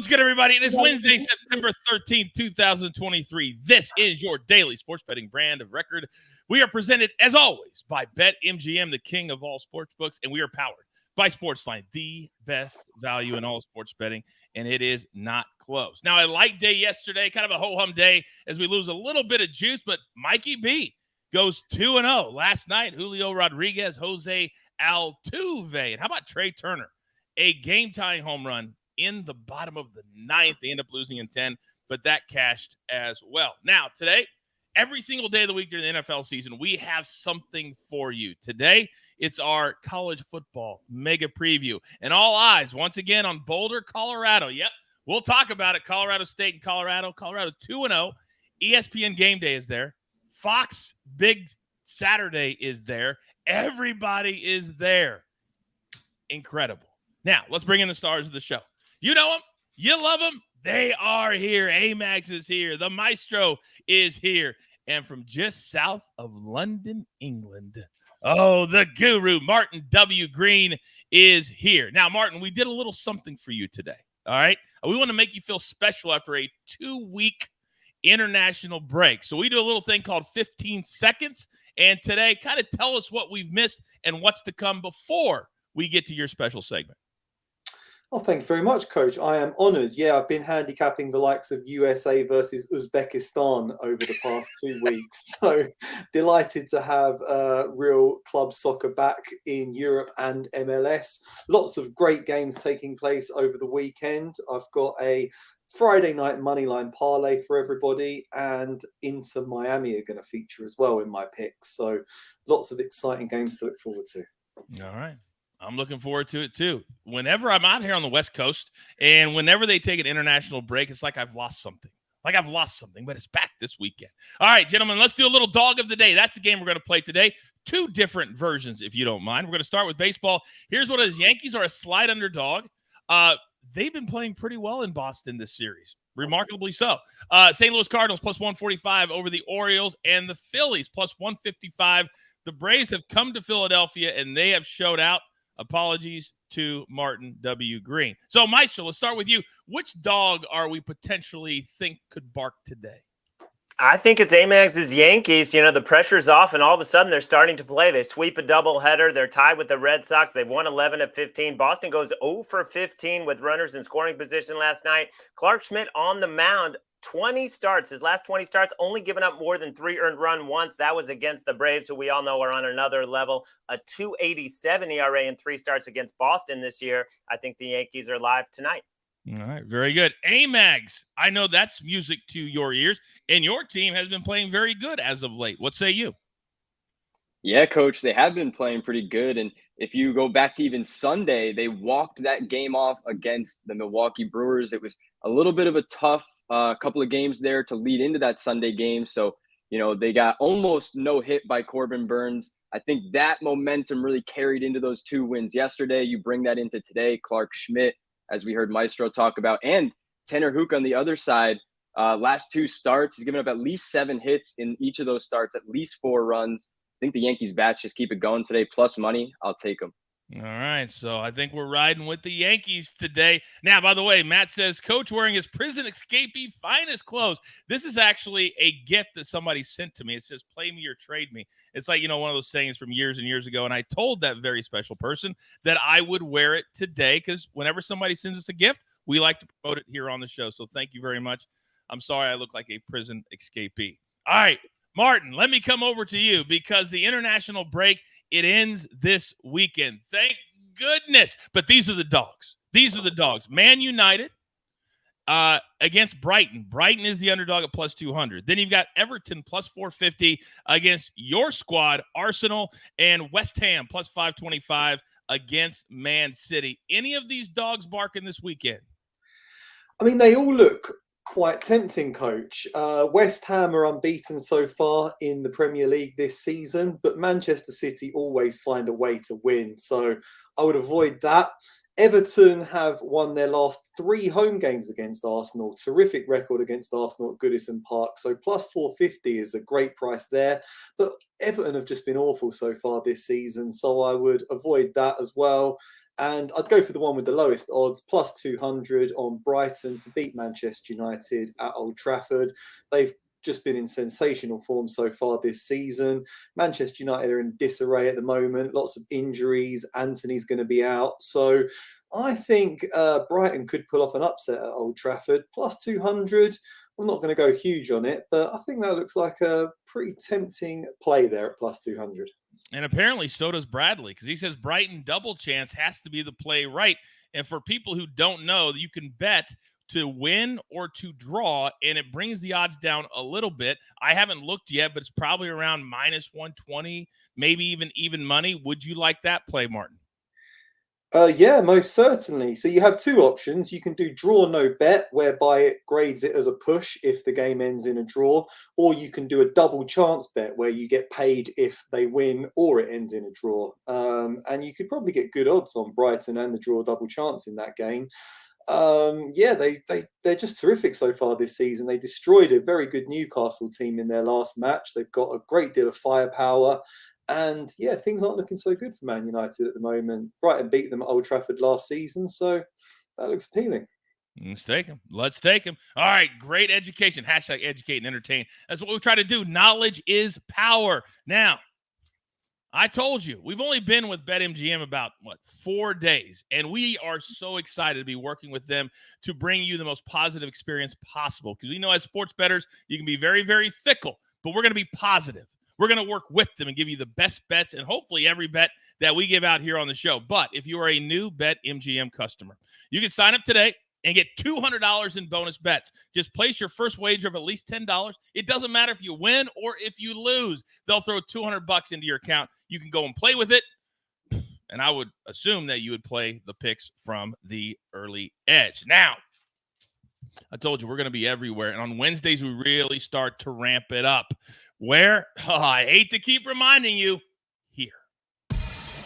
What's good, everybody? It is Wednesday, September 13th, 2023. This is your daily sports betting brand of record. We are presented, as always, by BetMGM, the king of all sports books, and we are powered by SportsLine, the best value in all sports betting, and it is not close. Now, a light day yesterday, kind of a ho-hum day as we lose a little bit of juice, but Mikey B goes 2-0. Last night, Julio Rodriguez, Jose Altuve, and how about Trey Turner? A game-tying home run in the bottom of the ninth. They end up losing in 10, but that cashed as well. Now, today, every single day of the week during the NFL season, we have something for you. Today, it's our college football mega preview. And all eyes, once again, on Boulder, Colorado. Yep, we'll talk about it. Colorado State and Colorado. Colorado 2-0. ESPN Game Day is there. Fox Big Saturday is there. Everybody is there. Incredible. Now, let's bring in the stars of the show. You know them. You love them. They are here. Amags is here. The maestro is here. And from just south of London, England, the guru, Martin W. Green, is here. Now, Martin, we did a little something for you today, all right? We want to make you feel special after a 2-week international break. So we do a little thing called 15 seconds. And today, kind of tell us what we've missed and what's to come before we get to your special segment. Oh, thank you very much, Coach. I am honoured. Yeah, I've been handicapping the likes of USA versus Uzbekistan over the past 2 weeks. So delighted to have real club soccer back in Europe and MLS. Lots of great games taking place over the weekend. I've got a Friday night moneyline parlay for everybody, and Inter Miami are going to feature as well in my picks. So lots of exciting games to look forward to. All right. I'm looking forward to it, too. Whenever I'm out here on the West Coast and whenever they take an international break, it's like I've lost something. But it's back this weekend. All right, gentlemen, let's do a little dog of the day. That's the game we're going to play today. 2 different versions, if you don't mind. We're going to start with baseball. Here's what it is. Yankees are a slight underdog. They've been playing pretty well in Boston this series. Remarkably so. St. Louis Cardinals plus 145 over the Orioles, and the Phillies plus 155. The Braves have come to Philadelphia, and they have showed out. Apologies to Martin W. Green. So, Maestro, let's start with you. Which dog are we potentially think could bark today? I think it's Amags' Yankees. You know, the pressure's off, and all of a sudden they're starting to play. They sweep a doubleheader. They're tied with the Red Sox. They've won 11 of 15. Boston goes 0 for 15 with runners in scoring position last night. Clark Schmidt on the mound. 20 starts. His last 20 starts, only given up more than 3 earned run once. That was against the Braves, who we all know are on another level. A 2.87 ERA in 3 starts against Boston this year. I think the Yankees are live tonight. All right, very good. Amags, I know that's music to your ears, and your team has been playing very good as of late. What say you? Yeah, Coach, they have been playing pretty good. And if you go back to even Sunday, they walked that game off against the Milwaukee Brewers. It was a little bit of a tough couple of games there to lead into that Sunday game. So, you know, they got almost no hit by Corbin Burns. I think that momentum really carried into those 2 wins yesterday. You bring that into today. Clark Schmidt, as we heard Maestro talk about, and Tanner Houck on the other side. Last 2 starts, he's given up at least 7 hits in each of those starts, at least 4 runs. I think the Yankees bats just keep it going today. Plus money, I'll take them. All right, so I think we're riding with the Yankees today. Now, by the way, Matt says, Coach wearing his prison escapee finest clothes. This is actually a gift that somebody sent to me. It says, play me or trade me. It's like, you know, one of those sayings from years and years ago, and I told that very special person that I would wear it today because whenever somebody sends us a gift, we like to promote it here on the show. So thank you very much. I'm sorry I look like a prison escapee. All right. Martin, let me come over to you because the international break, it ends this weekend. Thank goodness. But these are the dogs. Man United against Brighton. Brighton is the underdog at plus 200. Then you've got Everton plus 450 against your squad, Arsenal, and West Ham plus 525 against Man City. Any of these dogs barking this weekend? I mean, they all look quite tempting, Coach. West Ham are unbeaten so far in the Premier League this season, but Manchester City always find a way to win. So I would avoid that. Everton have won their last 3 home games against Arsenal. Terrific record against Arsenal at Goodison Park. So plus 450 is a great price there. But Everton have just been awful so far this season. So I would avoid that as well. And I'd go for the one with the lowest odds, plus 200 on Brighton to beat Manchester United at Old Trafford. They've just been in sensational form so far this season. Manchester United are in disarray at the moment, lots of injuries. Anthony's going to be out. So I think Brighton could pull off an upset at Old Trafford, plus 200. I'm not going to go huge on it, but I think that looks like a pretty tempting play there at plus 200. And apparently so does Bradley, because he says Brighton double chance has to be the play, right? And for people who don't know, you can bet to win or to draw, and it brings the odds down a little bit. I haven't looked yet, but it's probably around minus 120, maybe even money. Would you like that play, Martin? Yeah, most certainly. So you have two options. You can do draw no bet, whereby it grades it as a push if the game ends in a draw, or you can do a double chance bet where you get paid if they win or it ends in a draw. And you could probably get good odds on Brighton and the draw double chance in that game. Yeah, they're just terrific so far this season. They destroyed a very good Newcastle team in their last match. They've got a great deal of firepower. And yeah, things aren't looking so good for Man United at the moment. Brighton beat them at Old Trafford last season, so that looks appealing. Let's take him. Let's take him. All right, great education. Hashtag educate and entertain. That's what we try to do. Knowledge is power. Now, I told you, we've only been with BetMGM about, 4 days, and we are so excited to be working with them to bring you the most positive experience possible, because we know as sports bettors, you can be very, very fickle, but we're going to be positive. We're going to work with them and give you the best bets and hopefully every bet that we give out here on the show. But if you are a new BetMGM customer, you can sign up today and get $200 in bonus bets. Just place your first wager of at least $10. It doesn't matter if you win or if you lose. They'll throw $200 into your account. You can go and play with it. And I would assume that you would play the picks from the early edge. Now, I told you we're going to be everywhere. And on Wednesdays, we really start to ramp it up. Where? Oh, I hate to keep reminding you, here.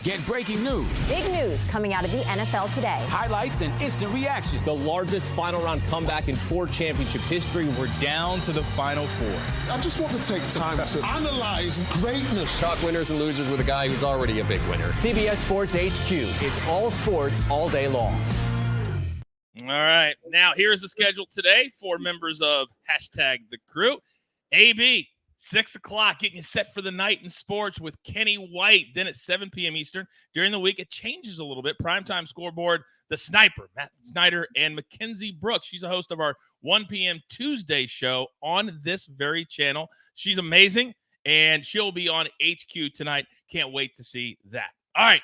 Get breaking news. Big news coming out of the NFL today. Highlights and instant reactions. The largest final round comeback in Ford championship history. We're down to the final four. I just want to take time to analyze greatness. Talk winners and losers with a guy who's already a big winner. CBS Sports HQ. It's all sports all day long. All right. Now, here's the schedule today for members of Hashtag The Crew. AB, 6 o'clock, getting you set for the night in sports with Kenny White. Then at 7 p.m. Eastern. During the week, it changes a little bit. Primetime scoreboard, the Sniper, Matt Snyder, and Mackenzie Brooks. She's a host of our 1 p.m. Tuesday show on this very channel. She's amazing, and she'll be on HQ tonight. Can't wait to see that. All right.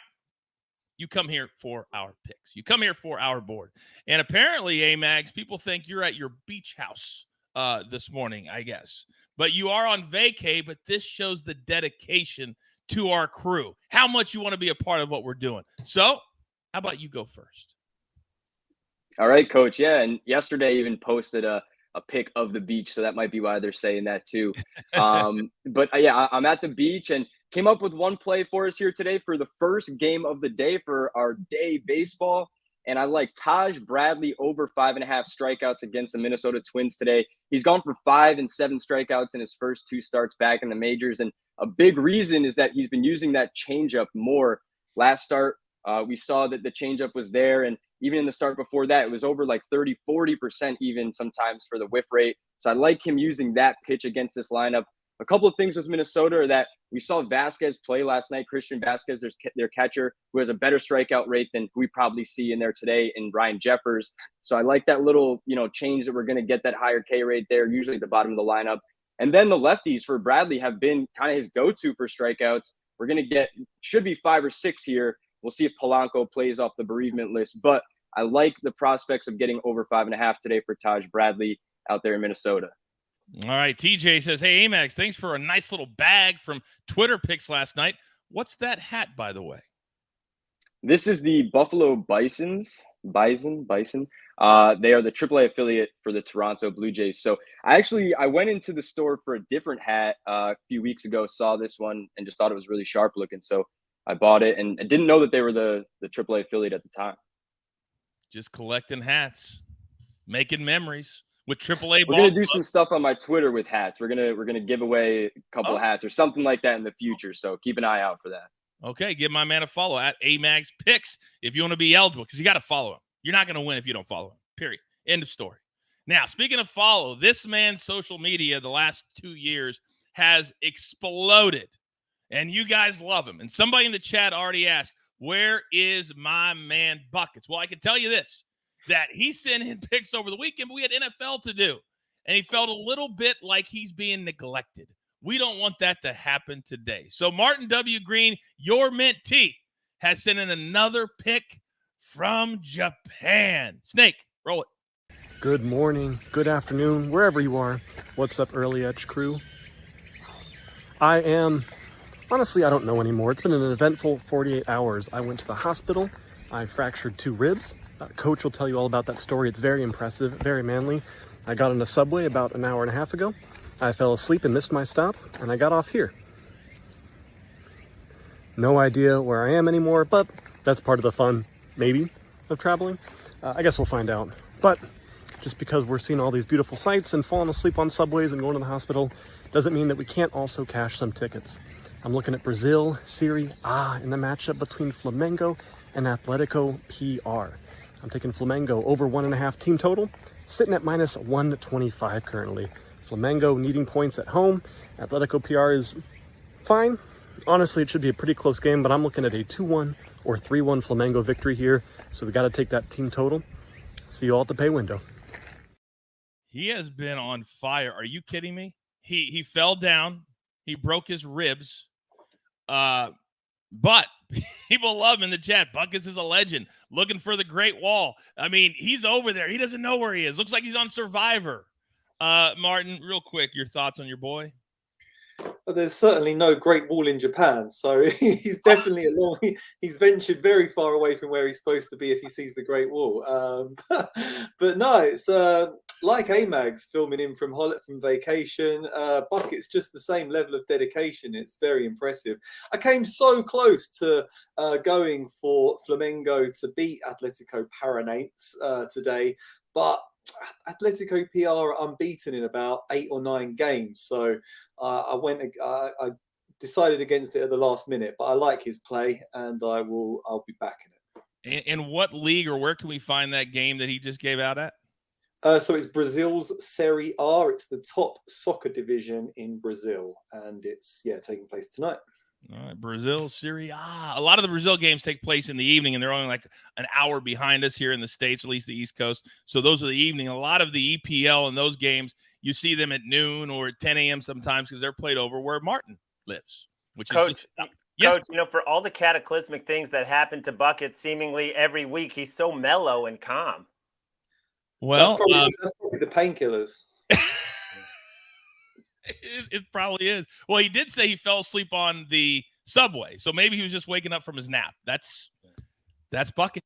You come here for our picks. You come here for our board. And apparently, Amags, people think you're at your beach house this morning, I guess. But you are on vacay, but this shows the dedication to our crew, how much you want to be a part of what we're doing. So how about you go first? All right, Coach. Yeah, and yesterday I even posted a pic of the beach, so that might be why they're saying that too. But yeah, I'm at the beach and came up with one play for us here today for the first game of the day for our day baseball. And I like Taj Bradley over 5.5 strikeouts against the Minnesota Twins today. He's gone for 5 and 7 strikeouts in his first 2 starts back in the majors. And a big reason is that he's been using that changeup more. Last start, we saw that the changeup was there. And even in the start before that, it was over like 30-40% even sometimes for the whiff rate. So I like him using that pitch against this lineup. A couple of things with Minnesota are that we saw Vasquez play last night. Christian Vasquez, their catcher, who has a better strikeout rate than we probably see in there today in Ryan Jeffers. So I like that little, change that we're going to get that higher K rate there, usually at the bottom of the lineup. And then the lefties for Bradley have been kind of his go-to for strikeouts. We're going to get, should be 5 or 6 here. We'll see if Polanco plays off the bereavement list. But I like the prospects of getting over 5.5 today for Taj Bradley out there in Minnesota. All right, TJ says, hey, Amags, thanks for a nice little bag from Twitter picks last night. What's that hat, by the way? This is the Buffalo Bisons. Bison. They are the AAA affiliate for the Toronto Blue Jays. So I went into the store for a different hat a few weeks ago, saw this one, and just thought it was really sharp looking. So I bought it, and I didn't know that they were the AAA affiliate at the time. Just collecting hats, making memories. With AAA we're gonna do some stuff on my Twitter with hats. We're gonna give away a couple of hats or something like that in the future. So keep an eye out for that. Okay, give my man a follow at Amags Picks if you want to be eligible, because you got to follow him. You're not going to win if you don't follow him, period. End of story. Now, speaking of follow, this man's social media the last 2 years has exploded, and you guys love him. And somebody in the chat already asked, where is my man Buckets? Well, I can tell you this, that he sent in picks over the weekend, but we had NFL to do, and he felt a little bit like he's being neglected. We don't want that to happen today. So Martin W. Green, your mentee, has sent in another pick from Japan. Snake, roll it. Good morning, good afternoon, wherever you are. What's up, Early Edge crew? Honestly, I don't know anymore. It's been an eventful 48 hours. I went to the hospital. I fractured 2 ribs. Coach will tell you all about that story. It's very impressive, very manly. I got on a subway about an hour and a half ago. I fell asleep and missed my stop, and I got off here. No idea where I am anymore, but that's part of the fun, maybe, of traveling. I guess we'll find out. But just because we're seeing all these beautiful sights and falling asleep on subways and going to the hospital doesn't mean that we can't also cash some tickets. I'm looking at Brazil, Serie A in the matchup between Flamengo and Atletico PR. I'm taking Flamengo over 1.5 team total, sitting at minus 125 currently. Flamengo needing points at home. Atletico PR is fine. Honestly, it should be a pretty close game, but I'm looking at a 2-1 or 3-1 Flamengo victory here. So we got to take that team total. See you all at the pay window. He has been on fire. Are you kidding me? He fell down. He broke his ribs. But people love him in the chat. Buckets is a legend. Looking for the Great Wall. I mean, he's over there. He doesn't know where he is. Looks like he's on Survivor. Martin, real quick, your thoughts on your boy? Well, there's certainly no Great Wall in Japan, so he's definitely he's ventured very far away from where he's supposed to be if he sees the Great Wall. But no, it's like Amags filming in from vacation. Bucket's just the same level of dedication. It's very impressive. I came so close to going for Flamengo to beat Atletico Paranaense today, but Atletico PR are unbeaten in about 8 or 9 games. So I decided against it at the last minute, but I like his play and I'll be backing it. And what league or where can we find that game that he just gave out at? So it's Brazil's Serie A. It's the top soccer division in Brazil, and it's taking place tonight. All right, Brazil, Serie A. A lot of the Brazil games take place in the evening, and they're only like an hour behind us here in the States, at least the East Coast. So those are the evening. A lot of the EPL and those games, you see them at noon or at 10 a.m. sometimes because they're played over where Martin lives. Which Coach, is just, yes. Coach, for all the cataclysmic things that happen to Buckets seemingly every week, he's so mellow and calm. Well, that's probably the painkillers. It probably is. Well, he did say he fell asleep on the subway, so maybe he was just waking up from his nap. That's Buckets.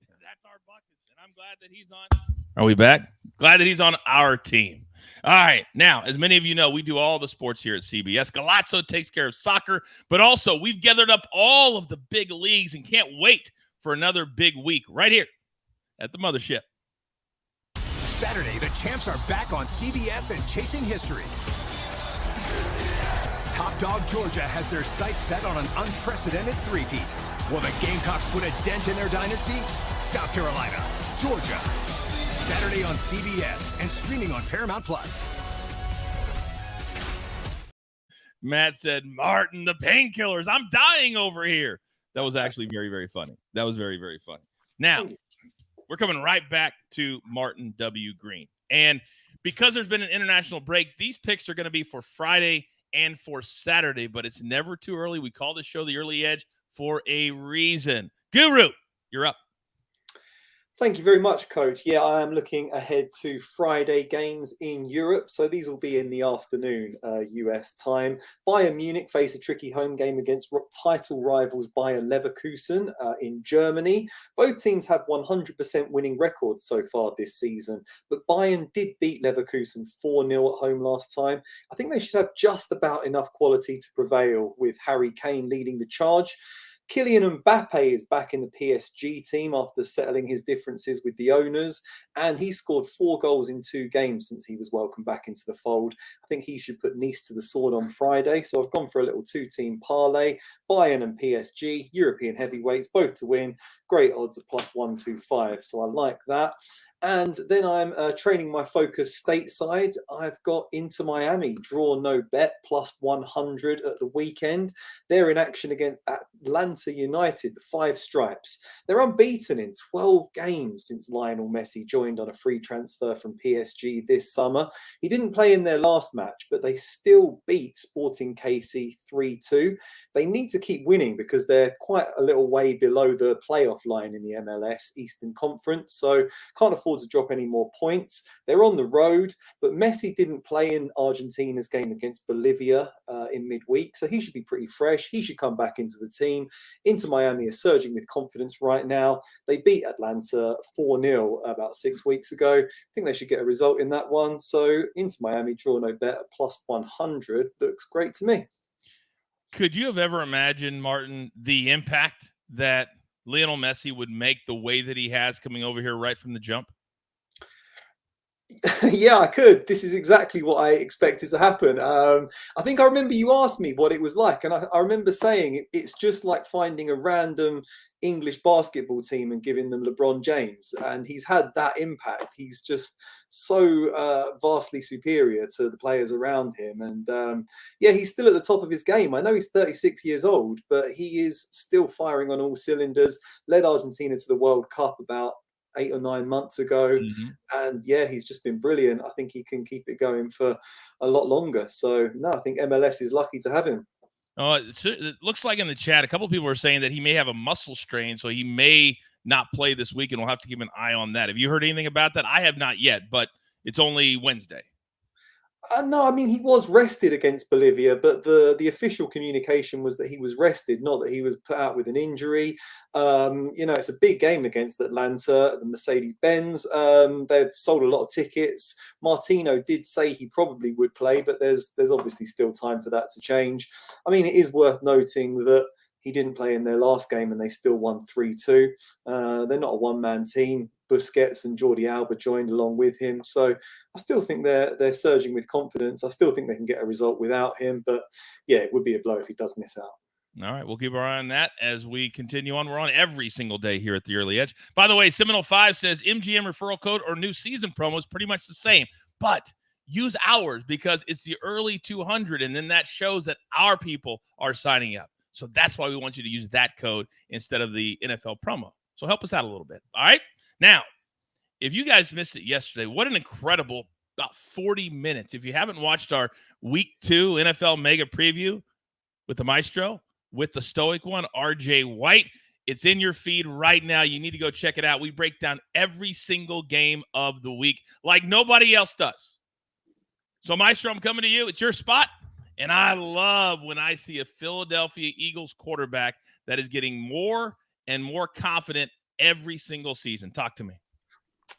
That's our Buckets, and I'm glad that he's on. Are we back? Glad that he's on our team. All right. Now, as many of you know, we do all the sports here at CBS. Galazzo takes care of soccer, but also we've gathered up all of the big leagues and can't wait for another big week right here at the mothership. Saturday, the champs are back on CBS and chasing history. Top dog Georgia has their sights set on an unprecedented three-peat. Will the Gamecocks put a dent in their dynasty? South Carolina, Georgia. Saturday on CBS and streaming on Paramount+. Matt said, Martin, the painkillers. I'm dying over here. That was actually very, very funny. That was very, very funny. Now, we're coming right back to Martin W. Green. And because there's been an international break, these picks are going to be for Friday and for Saturday, but it's never too early. We call this show the Early Edge for a reason. Guru, you're up. Thank you very much, Coach. Yeah, I am looking ahead to Friday games in Europe. So these will be in the afternoon, US time. Bayern Munich face a tricky home game against title rivals Bayer Leverkusen in Germany. Both teams have 100% winning records so far this season, but Bayern did beat Leverkusen 4-0 at home last time. I think they should have just about enough quality to prevail with Harry Kane leading the charge. Kylian Mbappe is back in the PSG team after settling his differences with the owners, and he scored 4 goals in 2 games since he was welcomed back into the fold. I think he should put Nice to the sword on Friday, so I've gone for a little 2-team parlay. Bayern and PSG, European heavyweights, both to win. Great odds at +125, so I like that. And then I'm training my focus stateside. I've got Inter Miami, draw no bet, +100 at the weekend. They're in action against Atlanta United, the 5 Stripes. They're unbeaten in 12 games since Lionel Messi joined on a free transfer from PSG this summer. He didn't play in their last match, but they still beat Sporting KC 3-2. They need to keep winning because they're quite a little way below the playoff line in the MLS Eastern Conference, so can't afford to drop any more points. They're on the road, but Messi didn't play in Argentina's game against Bolivia in midweek, so he should be pretty fresh. He should come back into the team. Inter Miami is surging with confidence right now. They beat Atlanta 4-0 about 6 weeks ago. I think they should get a result in that one. So Inter Miami, draw no bet at +100 looks great to me. Could you have ever imagined, Martin, the impact that Lionel Messi would make the way that he has coming over here right from the jump? Yeah, I could. This is exactly what I expected to happen. I think I remember you asked me what it was like, and I remember saying it's just like finding a random English basketball team and giving them LeBron James, and he's had that impact. He's just so vastly superior to the players around him, and yeah, he's still at the top of his game. I know he's 36 years old, but he is still firing on all cylinders. Led Argentina to the World Cup about 8 or 9 months ago, and yeah, he's just been brilliant. I think he can keep it going for a lot longer. So no, I think MLS is lucky to have him. It looks like in the chat, a couple of people are saying that he may have a muscle strain, so he may not play this week, and we'll have to keep an eye on that. Have you heard anything about that? I have not yet, but it's only Wednesday. No, I mean, he was rested against Bolivia, but the official communication was that he was rested, not that he was put out with an injury. It's a big game against Atlanta, the Mercedes-Benz. They've sold a lot of tickets. Martino did say he probably would play, but there's obviously still time for that to change. I mean, it is worth noting that he didn't play in their last game and they still won 3-2. They're not a one-man team. Busquets and Jordi Alba joined along with him. So I still think they're surging with confidence. I still think they can get a result without him. But yeah, it would be a blow if he does miss out. All right, we'll keep our eye on that as we continue on. We're on every single day here at the Early Edge. By the way, Seminole 5 says MGM referral code or new season promo is pretty much the same, but use ours because it's the early 200, and then that shows that our people are signing up. So that's why we want you to use that code instead of the NFL promo. So help us out a little bit. All right. Now, if you guys missed it yesterday, what an incredible about 40 minutes. If you haven't watched our Week 2 NFL Mega Preview with the Maestro, with the Stoic one, RJ White, it's in your feed right now. You need to go check it out. We break down every single game of the week like nobody else does. So, Maestro, I'm coming to you. It's your spot. And I love when I see a Philadelphia Eagles quarterback that is getting more and more confident every single season. Talk to me.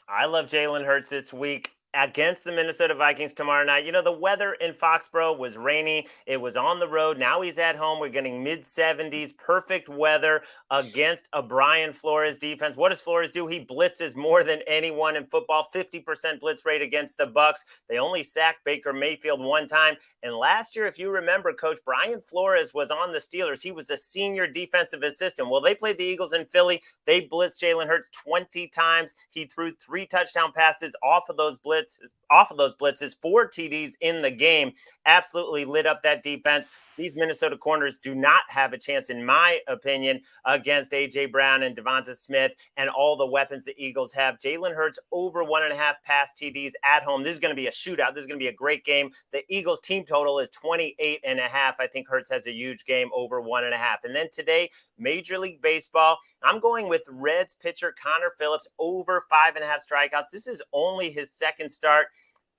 I love Jalen Hurts this week against the Minnesota Vikings tomorrow night. You know, the weather in Foxborough was rainy. It was on the road. Now he's at home. We're getting mid-70s, perfect weather against a Brian Flores defense. What does Flores do? He blitzes more than anyone in football, 50% blitz rate against the Bucks. They only sacked Baker Mayfield one time. And last year, if you remember, Coach, Brian Flores was on the Steelers. He was a senior defensive assistant. Well, they played the Eagles in Philly. They blitzed Jalen Hurts 20 times. He threw 3 touchdown passes off of those blitzes, 4 TDs in the game. Absolutely lit up that defense. These Minnesota corners do not have a chance, in my opinion, against A.J. Brown and Devonta Smith and all the weapons the Eagles have. Jalen Hurts over 1.5 pass TDs at home. This is going to be a shootout. This is going to be a great game. The Eagles team total is 28.5. I think Hurts has a huge game over 1.5. And then today, Major League Baseball, I'm going with Reds pitcher Connor Phillips over 5.5 strikeouts. This is only his second start.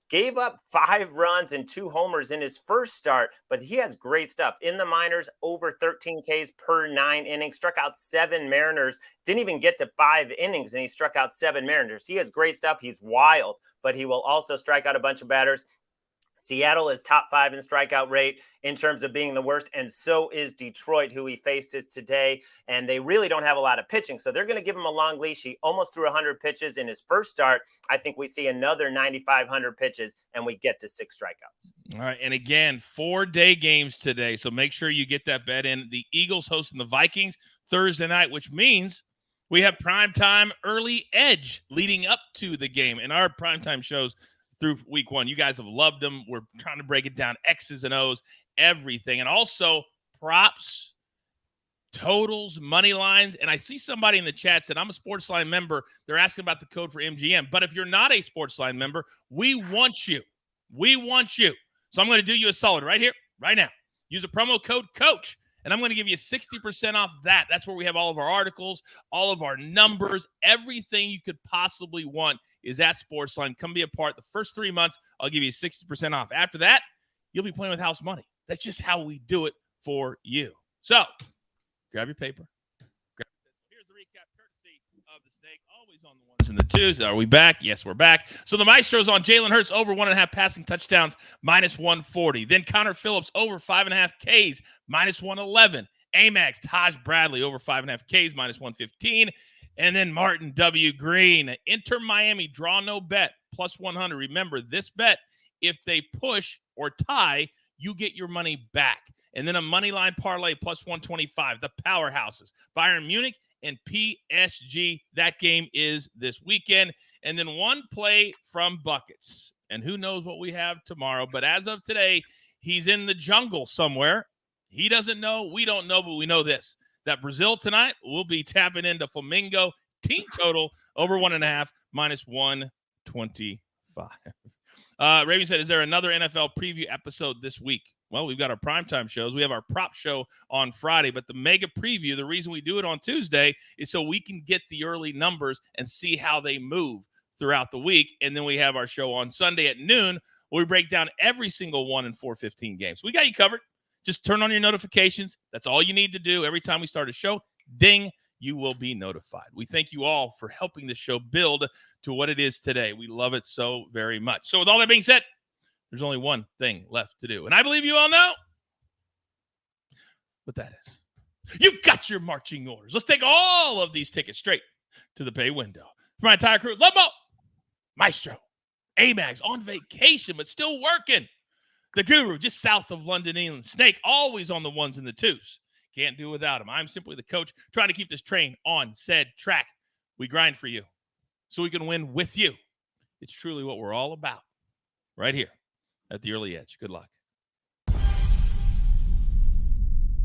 Gave up 5 runs and 2 homers in his first start, but he has great stuff. In the minors, over 13 Ks per 9 innings, struck out 7 Mariners, didn't even get to 5 innings, and he struck out 7 Mariners. He has great stuff. He's wild, but he will also strike out a bunch of batters. Seattle is top 5 in strikeout rate in terms of being the worst, and so is Detroit, who he faces today. And they really don't have a lot of pitching, so they're going to give him a long leash. He almost threw 100 pitches in his first start. I think we see another 9,500 pitches, and we get to 6 strikeouts. All right, and again, 4-day games today, so make sure you get that bet in. The Eagles hosting the Vikings Thursday night, which means we have primetime early edge leading up to the game. And our primetime shows through week 1, you guys have loved them. We're trying to break it down, X's and O's, everything. And also props, totals, money lines. And I see somebody in the chat said, I'm a SportsLine member. They're asking about the code for MGM. But if you're not a SportsLine member, we want you. We want you. So I'm going to do you a solid right here, right now. Use a promo code COACH. And I'm going to give you 60% off that. That's where we have all of our articles, all of our numbers, everything you could possibly want is at SportsLine. Come be a part. The first 3 months, I'll give you 60% off. After that, you'll be playing with house money. That's just how we do it for you. So, grab your paper. Here's the recap courtesy of the Snake. Always on the ones and the twos. Are we back? Yes, we're back. So the Maestro's on Jalen Hurts over 1.5 passing touchdowns, -140. Then Connor Phillips over 5.5 Ks, -111. Amags, Taj Bradley over 5.5 Ks, -115. And then Martin W. Green, Inter Miami, draw no bet, +100. Remember, this bet, if they push or tie, you get your money back. And then a money line parlay, +125. The powerhouses, Bayern Munich and PSG. That game is this weekend. And then one play from Buckets. And who knows what we have tomorrow. But as of today, he's in the jungle somewhere. He doesn't know. We don't know, but we know this. That Brazil tonight will be tapping into Flamingo team total over 1.5, -125. Raven said, is there another NFL preview episode this week? Well, we've got our primetime shows. We have our prop show on Friday, but the mega preview, the reason we do it on Tuesday is so we can get the early numbers and see how they move throughout the week. And then we have our show on Sunday at noon where we break down every single 1 and 4/15 games. We got you covered. Just turn on your notifications. That's all you need to do. Every time we start a show, ding, you will be notified. We thank you all for helping the show build to what it is today. We love it so very much. So with all that being said, there's only one thing left to do. And I believe you all know what that is. You've got your marching orders. Let's take all of these tickets straight to the pay window. For my entire crew, Lobo, Maestro, Amags on vacation, but still working. The Guru, just south of London, England. Snake, always on the ones and the twos. Can't do without him. I'm simply the coach trying to keep this train on said track. We grind for you so we can win with you. It's truly what we're all about right here at the early edge. Good luck.